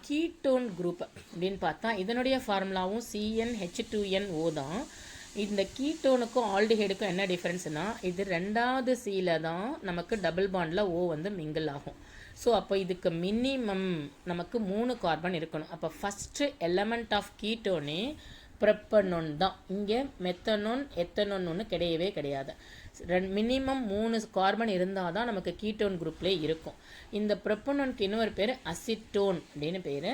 Ketone group அப்படின்னு பார்த்தா இதனுடைய ஃபார்முலாவும் CnH2nO தான். இந்த கீட்டோனுக்கும் ஆல்டிஹைடுக்கும் என்ன டிஃப்ரென்ஸ்னால், இது ரெண்டாவது சீல தான் நமக்கு டபுள் பாண்டில் O வந்து மிங்கிள் ஆகும். ஸோ அப்போ இதுக்கு மினிமம் நமக்கு 3 கார்பன் இருக்கணும். அப்போ ஃபஸ்ட்டு எலமெண்ட் ஆஃப் கீட்டோனே ப்ரெப்பனோன் தான். இங்கே மெத்தனோன் எத்தனோன் ஒன்று கிடையவே கிடையாது. மினிமம் 3 கார்பன் இருந்தால் தான் நமக்கு கீட்டோன் குரூப்லேயே இருக்கும். இந்த ப்ரெப்பனோனுக்கு இன்னொரு பேர் அசிட்டோன் அப்படின்னு பேர்.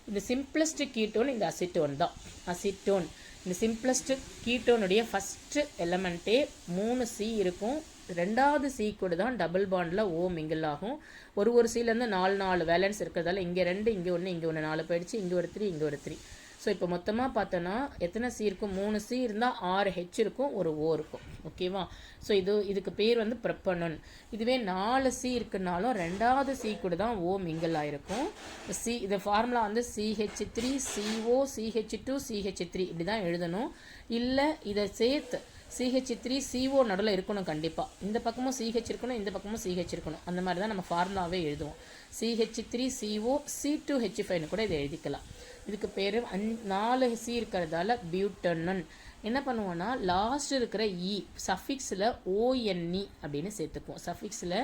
இந்த சிம்பிளஸ்ட் கீட்டோன் இந்த அசிட்டோன் தான். அசிட்டோன் இந்த சிம்பிளஸ்ட் கீட்டோனுடைய ஃபஸ்ட்டு எலமெண்ட்டே 3 C இருக்கும். ரெண்டாவது C கூட தான் டபுள் பாண்டில் O மிங்கிள் ஆகும். ஒரு சீலேருந்து 4 வேலன்ஸ் இருக்கிறதால இங்கே 2 இங்கே 1 இங்கே 1 4 போயிடுச்சு. இங்கே ஒரு 3 இங்கே ஒரு 3. ஸோ இப்போ மொத்தமாக பார்த்தோன்னா எத்தனை C இருக்கும்? 3 C இருந்தால் 6 H இருக்கும், ஒரு O இருக்கும். ஓகேவா? ஸோ இதுக்கு பேர் வந்து ப்ரெப்பனோன். இதுவே 4 C இருக்குனாலும் ரெண்டாவது C கூட தான் O மிங்கிள் ஆகிருக்கும். இது ஃபார்முலா வந்து CH3CO CH2 CH3 இப்படி தான் எழுதணும். இல்லை இதை சேர்த்து CH3CO நடுவில் இருக்கணும் கண்டிப்பாக. இந்த பக்கமும் CH இருக்கணும், இந்த பக்கமும் CH இருக்கணும். அந்த மாதிரி தான் நம்ம ஃபார்முலாவே எழுதுவோம். CH3CO C2H5ன்னு கூட இதை எழுதிக்கலாம். இதுக்கு பேர் 4 C இருக்கிறதால பியூட்டனன். என்ன பண்ணுவோன்னா லாஸ்ட் இருக்கிற சஃபிக்ஸில் ONE அப்படின்னு சேர்த்துக்குவோம். சஃபிக்ஸில்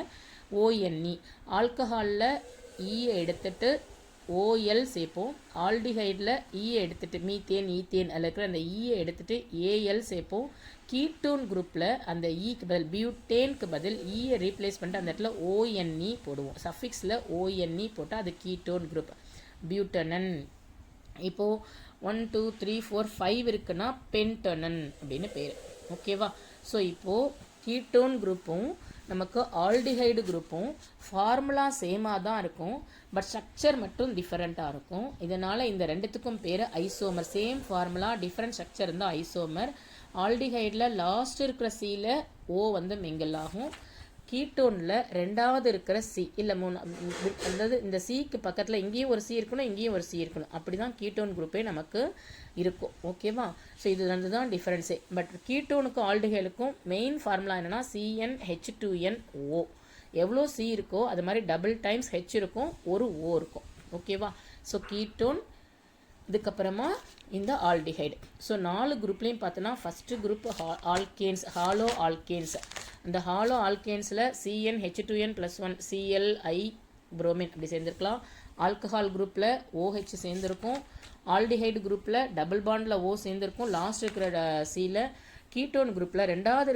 ONE. ஆல்கஹாலில் ஈயை எடுத்துட்டு OL சேர்ப்போம். ஆல்டிஹைடில் ஈயை எடுத்துட்டு மீத்தேன் ஈத்தேன் அதில் இருக்கிற அந்த ஈயை எடுத்துட்டு AL சேர்ப்போம். கீட்டோன் குரூப்பில் அந்த ஈக்கு பதில் பியூட்டேனுக்கு பதில் ஈயை ரீப்ளேஸ் பண்ணிட்டு அந்த இடத்துல ONE போடுவோம். சஃபிக்ஸில் ONE போட்டால் அது கீட்டோன் குரூப் பியூட்டனன். இப்போது 1 2 3 4 5 இருக்குன்னா பென்டனன் அப்படின்னு பேர். ஓகேவா? ஸோ இப்போது கீட்டோன் குரூப்பும் நமக்கு ஆல்டிஹைடு குரூப்பும் ஃபார்முலா சேமாக தான் இருக்கும், பட் ஸ்ட்ரக்சர் மட்டும் டிஃப்ரெண்ட்டாக இருக்கும். இதனால் இந்த ரெண்டுத்துக்கும் பேர் isomer. Same formula different structure இருந்தால் ஐசோமர். ஆல்டிஹைடில் லாஸ்ட் இருக்கிற சீல O வந்து மிங்கிள் ஆகும். கீட்டோனில் ரெண்டாவது இருக்கிற C இல்லை 3, அதாவது இந்த Cக்கு பக்கத்தில் இங்கேயும் ஒரு C இருக்கணும், இங்கேயும் ஒரு C இருக்கணும். அப்படி தான் கீட்டோன் குரூப்பே நமக்கு இருக்கும். ஓகேவா? ஸோ இது தான் டிஃப்ரென்ஸே. பட் கீட்டோனுக்கும் ஆல்டிஹைடுக்கும் மெயின் ஃபார்முலா என்னென்னா CnH2nO. எவ்வளோ C இருக்கோ அது மாதிரி டபுள் டைம்ஸ் H இருக்கும், ஒரு O இருக்கும். ஓகேவா? ஸோ கீட்டோன், இதுக்கப்புறமா இந்த ஆல்டிஹைடு. ஸோ 4 குரூப்லேயும் பார்த்தோன்னா first group alkanes, halo alkanes. இந்த ஹாலோ ஆல்கேன்ஸில் CnH2n+1 Cl புரோமின் அப்படி சேர்ந்துருக்கலாம். ஆல்கஹால் குரூப்பில் OH சேர்ந்துருக்கும். ஆல்டிஹைடு குரூப்பில் டபுள் பாண்டில் O சேர்ந்துருக்கும் லாஸ்ட் இருக்கிற Cயில். கீட்டோன் குரூப்பில் ரெண்டாவது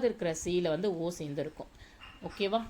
இருக்கிற Cயில் வந்து O சேர்ந்துருக்கும். ஓகேவா?